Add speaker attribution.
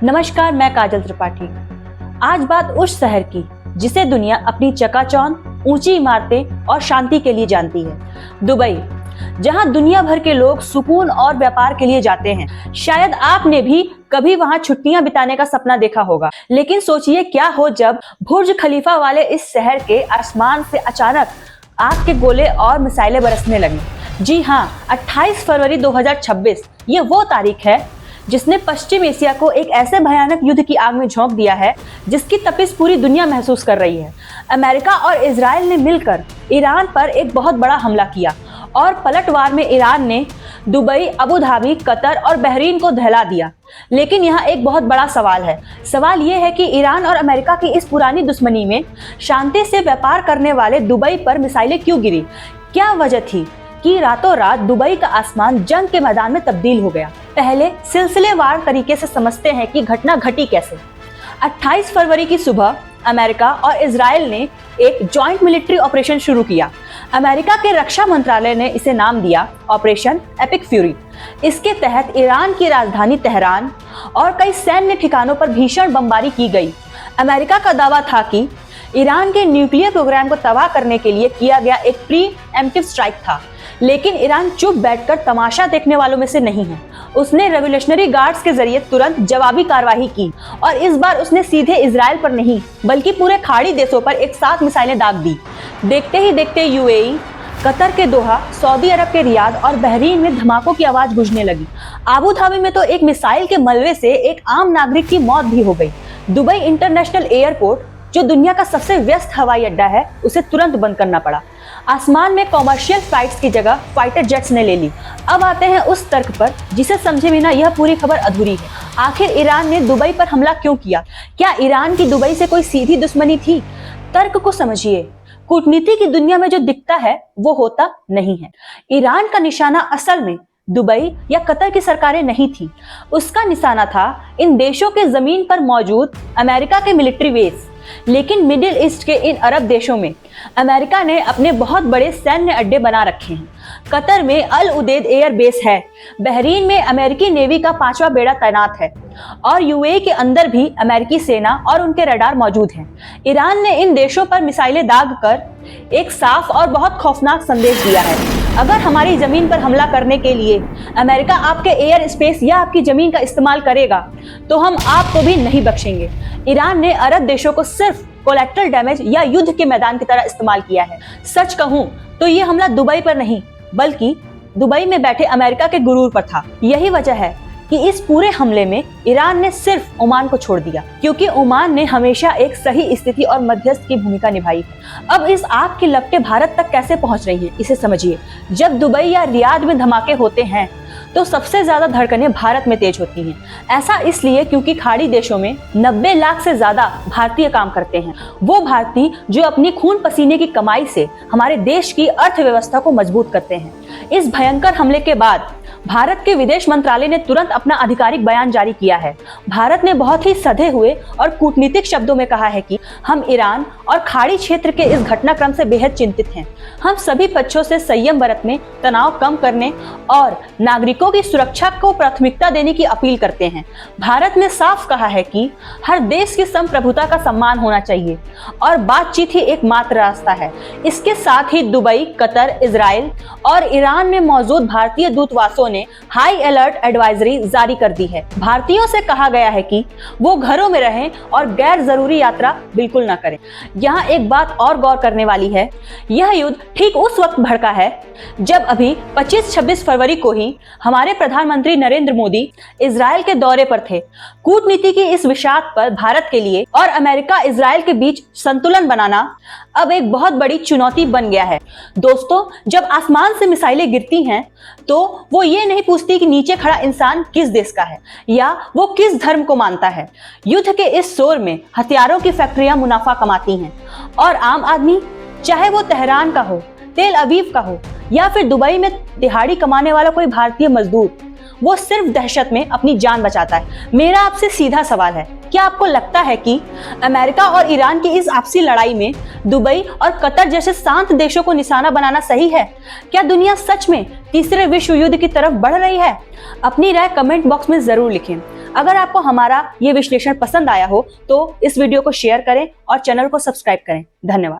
Speaker 1: नमस्कार, मैं काजल त्रिपाठी। आज बात उस शहर की जिसे दुनिया अपनी चकाचौंध, ऊंची इमारतें और शांति के लिए जानती है, दुबई, जहां दुनिया भर के लोग सुकून और व्यापार के लिए जाते हैं। शायद आपने भी कभी वहां छुट्टियां बिताने का सपना देखा होगा, लेकिन सोचिए क्या हो जब बुर्ज खलीफा वाले इस शहर के आसमान से अचानक आग के गोले और मिसाइलें बरसने लगी। जी हाँ, 28 फरवरी 2026 ये वो तारीख है जिसने पश्चिम एशिया को एक ऐसे भयानक युद्ध की आग में झोंक दिया है जिसकी तपिश पूरी दुनिया महसूस कर रही है। अमेरिका और इजराइल ने मिलकर ईरान पर एक बहुत बड़ा हमला किया और पलटवार में ईरान ने दुबई, अबू धाबी, कतर और बहरीन को दहला दिया। लेकिन यहाँ एक बहुत बड़ा सवाल है। सवाल ये है कि ईरान और अमेरिका की इस पुरानी दुश्मनी में शांति से व्यापार करने वाले दुबई पर मिसाइलें क्यों गिरी? क्या वजह थी कि रातों रात दुबई का आसमान जंग के मैदान में तब्दील हो गया? पहले सिलसिलेवार तरीके से समझते हैं कि घटना घटी कैसे। 28 फरवरी की सुबह अमेरिका और इजराइल ने एक जॉइंट मिलिट्री ऑपरेशन शुरू किया। अमेरिका के रक्षा मंत्रालय ने इसे नाम दिया ऑपरेशन एपिक फ्यूरी। इसके तहत ईरान की राजधानी तेहरान और कई सैन्य ठिकानों पर भीषण बमबारी की गई। अमेरिका का दावा था कि ईरान के न्यूक्लियर प्रोग्राम को तबाह करने के लिए किया गया एक प्री एम्प्टिव स्ट्राइक था, लेकिन ईरान चुप बैठकर तमाशा देखने वालों में से नहीं है। उसने रेवोल्यूशनरी गार्ड्स के जरिए तुरंत जवाबी कार्रवाई की और इस बार उसने सीधे इजराइल पर नहीं बल्कि पूरे खाड़ी देशों पर एक साथ मिसाइलें दाग दी। देखते ही देखते यूएई, कतर के दोहा, सऊदी अरब के रियाद और बहरीन में धमाकों की आवाज गूंजने लगी। आबू धाबी में तो एक मिसाइल के मलबे से एक आम नागरिक की मौत भी हो गई। दुबई इंटरनेशनल एयरपोर्ट, जो दुनिया का सबसे व्यस्त हवाई अड्डा है, उसे तुरंत बंद करना पड़ा। आसमान में कॉमर्शियल फ्लाइट्स की जगह फाइटर जेट्स ने ले ली। अब आते हैं उस तर्क पर जिसे समझे बिना यह पूरी खबर अधूरी है। आखिर ईरान ने दुबई पर हमला क्यों किया? क्या ईरान की दुबई से कोई सीधी दुश्मनी थी? तर्क को समझिए। कूटनीति की दुनिया में जो दिखता है वो होता नहीं है। ईरान का निशाना असल में दुबई या कतर की सरकारें नहीं थी। उसका निशाना था इन देशों के जमीन पर मौजूद अमेरिका के मिलिट्री बेस। लेकिन मिडिल ईस्ट के इन अरब देशों में अमेरिका ने अपने बहुत बड़े सैन्य अड्डे बना रखे हैं। कतर में अल उदेद एयर बेस है, बहरीन में अमेरिकी नेवी का 5वां बेड़ा तैनात है और यूएई के अंदर भी अमेरिकी सेना और उनके रडार मौजूद हैं। ईरान ने इन देशों पर मिसाइलें दाग कर एक साफ और बहुत खौफनाक संदेश दिया है। अगर हमारी जमीन पर हमला करने के लिए अमेरिका आपके एयर स्पेस या आपकी जमीन का इस्तेमाल करेगा तो हम आपको भी नहीं बख्शेंगे। ईरान ने अरब देशों को सिर्फ कोलैटरल डैमेज या युद्ध के मैदान की तरह इस्तेमाल किया है। सच कहूं तो ये हमला दुबई पर नहीं बल्कि दुबई में बैठे अमेरिका के गुरूर पर था। यही वजह है कि इस पूरे हमले में ईरान ने सिर्फ ओमान को छोड़ दिया, क्योंकि ओमान ने हमेशा एक सही स्थिति और मध्यस्थ की भूमिका निभाई है। अब इस आग की लपटें भारत तक कैसे पहुंच रही हैं, इसे समझिए। जब दुबई या रियाद में धमाके होते हैं तो सबसे ज्यादा धड़कनें भारत में तेज होती हैं। ऐसा इसलिए क्योंकि खाड़ी देशों में 90 लाख से ज्यादा भारतीय काम करते हैं। वो भारतीय जो अपनी खून पसीने की कमाई से हमारे देश की अर्थव्यवस्था को मजबूत करते हैं। इस भयंकर हमले के बाद भारत के विदेश मंत्रालय ने तुरंत अपना आधिकारिक बयान जारी किया है। भारत ने बहुत ही सधे हुए और कूटनीतिक शब्दों में कहा है कि हम ईरान और खाड़ी क्षेत्र के इस घटनाक्रम से बेहद चिंतित हैं। हम सभी पक्षों से संयम बरतने, तनाव कम करने और नागरिकों की सुरक्षा को प्राथमिकता देने की अपील करते हैं। भारत ने साफ कहा है कि हर देश की संप्रभुता का सम्मान होना चाहिए और बातचीत ही एकमात्र रास्ता है। इसके साथ ही दुबई, कतर, इजराइल और ईरान में मौजूद भारतीय दूतावासों ने हाई अलर्ट एडवाइजरी जारी कर दी है। भारतीयों से कहा गया है कि वो घरों में रहें और गैर जरूरी यात्रा बिल्कुल ना करें। यहाँ एक बात और गौर करने वाली है, यह युद्ध ठीक उस वक्त भड़का है जब अभी 25-26 फरवरी को ही हमारे प्रधानमंत्री नरेंद्र मोदी इजराइल के दौरे पर थे। कूटनीति की इस विषाद पर भारत के लिए और अमेरिका इजराइल के बीच संतुलन बनाना अब एक बहुत बड़ी चुनौती बन गया है। दोस्तों, जब आसमान से मिसाइलें गिरती हैं तो वो ये नहीं पूछती कि नीचे खड़ा इंसान किस देश का है या वो किस धर्म को मानता है। युद्ध के इस शोर में हथियारों की फैक्ट्रियां मुनाफा कमाती हैं और आम आदमी, चाहे वो तेहरान का हो, तेल अवीव का हो या फिर दुबई में दिहाड़ी कमाने वाला कोई भारतीय मजदूर, वो सिर्फ दहशत में अपनी जान बचाता है। मेरा आपसे सीधा सवाल है, क्या आपको लगता है कि अमेरिका और ईरान की इस आपसी लड़ाई में दुबई और कतर जैसे शांत देशों को निशाना बनाना सही है? क्या दुनिया सच में तीसरे विश्व युद्ध की तरफ बढ़ रही है? अपनी राय कमेंट बॉक्स में जरूर लिखें। अगर आपको हमारा ये विश्लेषण पसंद आया हो तो इस वीडियो को शेयर करें और चैनल को सब्सक्राइब करें। धन्यवाद।